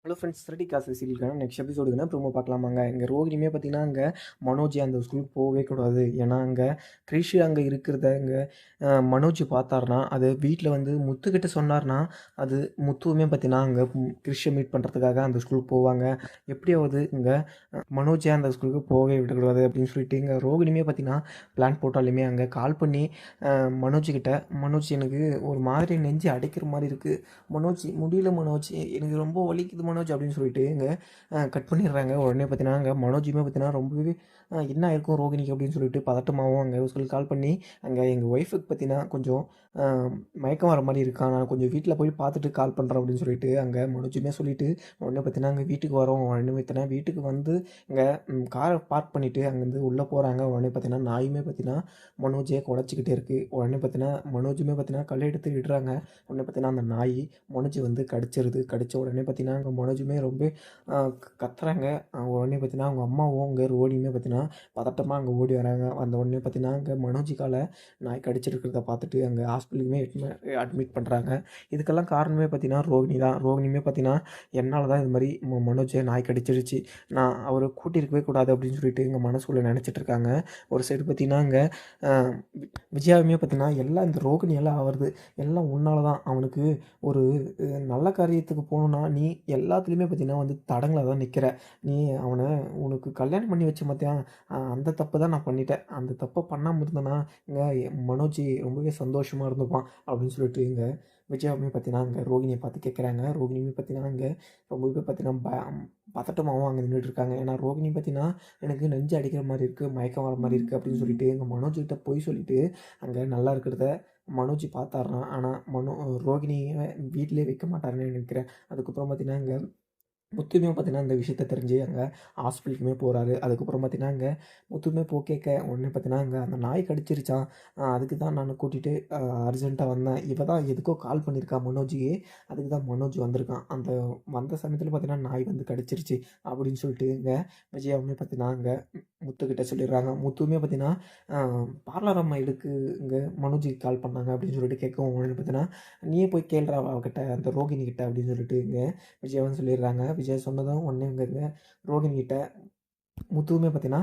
Hello friends, 30 காசு சீரியலுக்கான next எபிசோடுக்குனா promo பார்க்கலாமாங்க. இங்கே ரோகிணியுமே பார்த்தீங்கன்னா, அங்கே மனோஜ் அந்த ஸ்கூலுக்கு போகவே கூடாது. ஏன்னா, அங்கே கிரிஷ் அங்கே இருக்கிறத மனோஜ் பார்த்தாருனா, அது வீட்டில் வந்து முத்துக்கிட்ட சொன்னார்னா, அது முத்துவுமே பார்த்தீங்கன்னா, அங்கே கிரிஷை மீட் பண்ணுறதுக்காக அந்த ஸ்கூலுக்கு போவாங்க. எப்படியாவது இங்கே மனோஜை அந்த ஸ்கூலுக்கு போகவே விடக்கூடாது அப்படின்னு சொல்லிட்டு, இங்கே ரோகிணியுமே பார்த்தீங்கன்னா, பிளான் போட்டாலுமே அங்கே கால் பண்ணி மனோஜ்கிட்ட, மனோஜ் எனக்கு ஒரு மாதிரி நெஞ்சு அடைக்கிற மாதிரி இருக்குது, மனோஜ் முடியல, மனோஜ் எனக்கு ரொம்ப வலிக்குது மனோஜ் அப்படின்னு சொல்லிட்டு இங்கே கட் பண்ணிடுறாங்க. உடனே பார்த்தீங்கன்னா அங்கே மனோஜுமே பார்த்தீங்கன்னா ரொம்பவே என்ன ஆயிருக்கும் ரோகிணிக்கு அப்படின்னு சொல்லிட்டு பதட்டமாகவும் அங்கே சொல்லி கால் பண்ணி, அங்கே எங்கள் ஒய்ஃபுக்கு பார்த்தீங்கன்னா கொஞ்சம் மயக்கம் வர மாதிரி இருக்கா, நான் கொஞ்சம் வீட்டில் போய் பார்த்துட்டு கால் பண்ணுறேன் அப்படின்னு சொல்லிட்டு அங்கே மனோஜுமே சொல்லிவிட்டு உடனே பார்த்தீங்கன்னா அங்கே வீட்டுக்கு வரோம். உடனே பார்த்தீங்கன்னா வீட்டுக்கு வந்து இங்கே காரை பார்க் பண்ணிவிட்டு அங்கேருந்து உள்ளே போகிறாங்க. உடனே பார்த்தீங்கன்னா நாயுமே பார்த்தீங்கன்னா மனோஜே குலைச்சிக்கிட்டே இருக்குது. உடனே பார்த்தீங்கன்னா மனோஜுமே பார்த்தீங்கன்னா கல் எடுத்து விடுறாங்க. உடனே பார்த்தீங்கன்னா அந்த நாய் மனோஜ் வந்து கடிச்சிருது. கடித்த உடனே பார்த்தீங்கன்னா அங்கே மனோஜுமே ரொம்ப கத்துறாங்க. உடனே பார்த்தீங்கன்னா அவங்க அம்மாவும் அங்கே ரோடியுமே பார்த்தீங்கன்னா பதட்டமாக அங்கே ஓடி வராங்க. வந்த உடனே பார்த்தீங்கன்னா அங்கே மனோஜ் காலை நாய் கடிச்சிருக்கிறத பார்த்துட்டு அங்கே ஹாஸ்பிட்டலுக்குமே அட்மிட் பண்ணுறாங்க. இதுக்கெல்லாம் காரணமே பார்த்தீங்கன்னா ரோகிணி தான். ரோகிணியுமே பார்த்தீங்கன்னா என்னால் தான் இது மாதிரி மனோஜை நாய் கடிச்சிருச்சு, நான் அவரை கூட்டியிருக்கவே கூடாது அப்படின்னு சொல்லிட்டு எங்கள் மனசுக்குள்ளே நினச்சிட்டு இருக்காங்க. ஒரு சைடு பார்த்தீங்கன்னா அங்கே விஜயாவுமே பார்த்தீங்கன்னா எல்லாம் இந்த ரோகிணியெல்லாம் ஆவறது எல்லாம் உன்னால தான், அவனுக்கு ஒரு நல்ல காரியத்துக்கு போகணுன்னா நீ எல்லாத்துலேயுமே பார்த்தீங்கன்னா வந்து தடங்களாக தான் நிற்கிற, நீ அவனை உனக்கு கல்யாணம் பண்ணி வச்ச மாத்தியா, அந்த தப்பு தான் நான் பண்ணிட்டேன், அந்த தப்பை பண்ணாமல் இருந்தேன்னா இங்கே மனோஜ் ரொம்பவே சந்தோஷமாக இருந்துப்பான் அப்படின்னு சொல்லிட்டு இங்கே விஜயாவுமே பார்த்தீங்கன்னா அங்கே ரோகிணியை பார்த்து கேட்குறாங்க. ரோகிணியுமே பார்த்தீங்கன்னா அங்கே ரொம்பவே பார்த்தீங்கன்னா பதட்டமாகவும் அங்கே நின்றுட்டுருக்காங்க. ஏன்னா ரோகிணி பார்த்தீங்கன்னா எனக்கு நெஞ்சு அடிக்கிற மாதிரி இருக்குது, மயக்கம் வர மாதிரி இருக்குது அப்படின்னு சொல்லிட்டு எங்கள் மனோஜ்கிட்ட போய் சொல்லிவிட்டு அங்கே நல்லா இருக்கிறத மனோஜ் பார்த்தாருனா, ஆனால் ரோகிணியை வீட்டிலே வைக்க மாட்டாருன்னு நினைக்கிறேன். அதுக்கப்புறம் பார்த்தீங்கன்னா இங்கே முத்துமே பார்த்தீங்கன்னா இந்த விஷயத்த தெரிஞ்சு அங்கே ஹாஸ்பிட்டலுக்குமே போகிறாரு. அதுக்கப்புறம் பார்த்தீங்கன்னா அங்கே முத்துமே கேட்க உடனே பார்த்தீங்கன்னா அங்கே அந்த நாய் கடிச்சிருச்சான், அதுக்கு தான் நான் கூட்டிகிட்டு அர்ஜென்ட்டாக வந்தேன், இவ தான் எதுக்கோ கால் பண்ணியிருக்கா மனோஜுக்கு, அதுக்கு தான் மனோஜ் வந்திருக்கான், அந்த வந்த சமயத்தில் பார்த்தீங்கன்னா நாய் வந்து கடிச்சிருச்சு அப்படின்னு சொல்லிட்டு இங்கே விஜயாவுமே பார்த்தீங்கன்னா அங்கே முத்துக்கிட்ட சொல்லிடுறாங்க. முத்துவுமே பார்த்தீங்கன்னா பார்லர் அம்மா எதுக்கு இங்கே மனோஜுக்கு கால் பண்ணாங்க அப்படின்னு சொல்லிட்டு கேட்கவும் உடனே பார்த்தீங்கன்னா நீயே போய் கேள்றா அவகிட்ட, அந்த ரோகிணி கிட்ட அப்படின்னு சொல்லிட்டு இங்கே விஜயாவும் சொல்லிடுறாங்க. விஜய் சொன்னதும் உடனே இங்கே ரோகிணி கிட்ட முத்துவுமே பார்த்தீங்கன்னா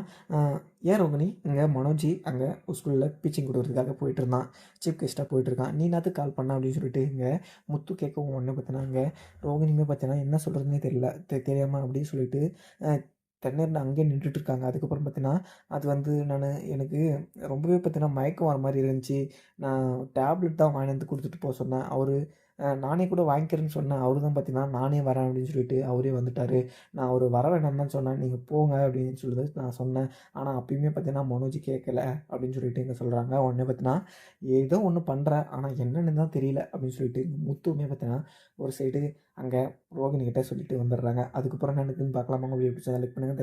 ஏன் ரோகிணி இங்கே மனோஜி அங்கே ஸ்கூலில் டீச்சிங் கொடுக்குறதுக்காக போயிட்டு இருந்தான், சீஃப் கெஸ்ட்டாக போயிட்டுருக்கான், நீ நேரத்துக்கு கால் பண்ண அப்படின்னு சொல்லிட்டு இங்கே முத்து கேட்கவும் உடனே பார்த்தீங்கன்னா இங்கே ரோகிணியுமே பார்த்தீங்கன்னா என்ன சொல்கிறதுனே தெரியல, தெரியாமல் அப்படின்னு சொல்லிட்டு தென்னர்னு அங்கேயே நின்றுட்டுருக்காங்க. அதுக்கப்புறம் பார்த்தீங்கன்னா அது வந்து எனக்கு ரொம்பவே பார்த்தீங்கன்னா மயக்கம் வர மாதிரி இருந்துச்சு, நான் டேப்லெட் தான் வாங்கிட்டு வந்து கொடுத்துட்டு போக சொன்னேன், அவர் நானே கூட வாங்கிக்கிறேன்னு சொன்னேன், அவரு தான் பார்த்தீங்கன்னா நானே வரேன் அப்படின்னு சொல்லிட்டு அவரே வந்துட்டார், நான் அவர் வர வேணாம்னு தான் சொன்னேன், நீங்கள் போங்க அப்படின்னு சொல்லிட்டு நான் சொன்னேன், ஆனால் அப்பயுமே பார்த்தீங்கன்னா மனோஜ் கேட்கல அப்படின்னு சொல்லிட்டு இங்கே சொல்கிறாங்க. உடனே பார்த்தீங்கன்னா ஏதோ ஒன்று பண்ணுறேன் ஆனால் என்னென்னு தான் தெரியல அப்படின்னு சொல்லிட்டு முத்துவுமே பார்த்தீங்கன்னா ஒரு சைடு அங்கே ரோகிணி கிட்டே சொல்லிட்டு வந்துடுறாங்க. அதுக்கப்புறம் என்ன நடக்குதுன்னு பார்க்கலாமா? வீடியோ பிடிச்சா லைக் பண்ணுங்கள்.